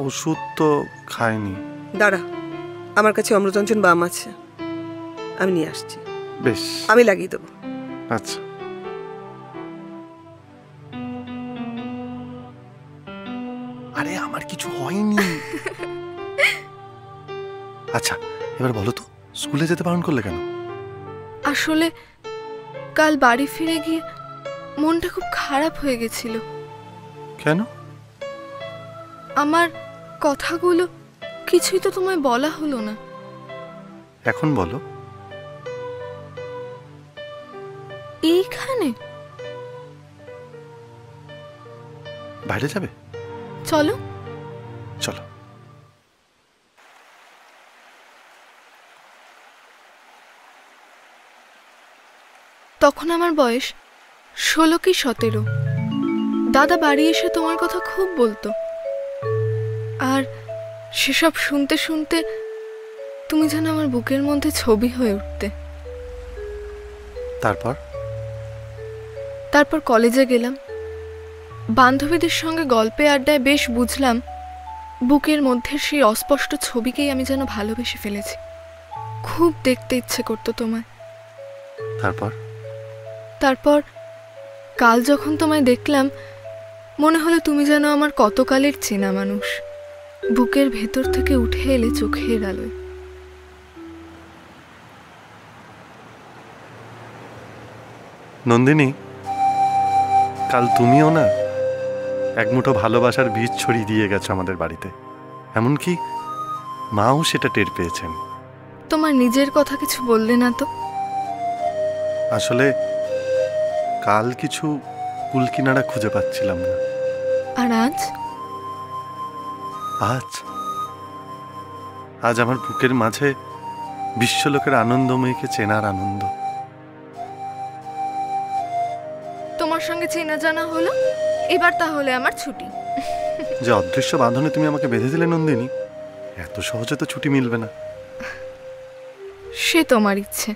ওষুধ তো খাইনি। দাঁড়া, আমার কাছে অম্লচঞ্চন বাম আছে, আমি নিয়ে আসছি। বেশ, আমি লাগিয়ে দেবো। আচ্ছা। আরে আমার কিছু হয়নি। আচ্ছা এবার বলো তো, স্কুলে যেতে বারণ করলে কেন? আসলে কাল বাড়ি ফিরে গিয়ে মনটা খুব খারাপ হয়ে গেছিল। কেন? আমার কথাগুলো কিছুই তো তোমায় বলা হলো না। এখন বলো। এইখানে বাইরে যাবে? চলো। চলো। তখন আমার বয়স 16 কি 17। দাদা বাড়ি এসে তোমার কথা খুব বলতো, আর সেসব শুনতে শুনতে তুমি যেন আমার বুকের মধ্যে ছবি হয়ে উঠতে। তারপর কলেজে গেলাম, বান্ধবীদের সঙ্গে গল্পে আড্ডায় বেশ বুঝলাম বুকের মধ্যে সেই অস্পষ্ট ছবিকেই আমি যেন ভালোবেসে ফেলেছি। খুব দেখতে ইচ্ছে করতো তোমায়। তারপর কাল যখন তোমায় দেখলাম, মনে হলো তুমি যেন আমার কতকালের চেনা মানুষ, বুকের ভেতর থেকে উঠে এলে চোখের আলোয়। নন্দিনী, কাল তুমিও না এক মুঠো ভালোবাসার বীজ ছড়িয়ে দিয়ে গেছো আমাদের বাড়িতে, এমনকি মাও সেটা টের পেয়েছেন। তোমার নিজের কথা কিছু বললে না তো? আসলে কাল কিছু কুলকিনারা খুঁজে পাচ্ছিলাম না। আর আজ? আজ আমার বুকের মাঝে বিশ্বলোকের আনন্দময়ীকে চেনার আনন্দ। তোমার সঙ্গে চেনা জানা হলো, এবার তাহলে আমার ছুটি। যে অদৃশ্য বাঁধনে তুমি আমাকে বেঁধে দিলে নন্দিনী, এত সহজে তো ছুটি মিলবে না। সে তোমার ইচ্ছে।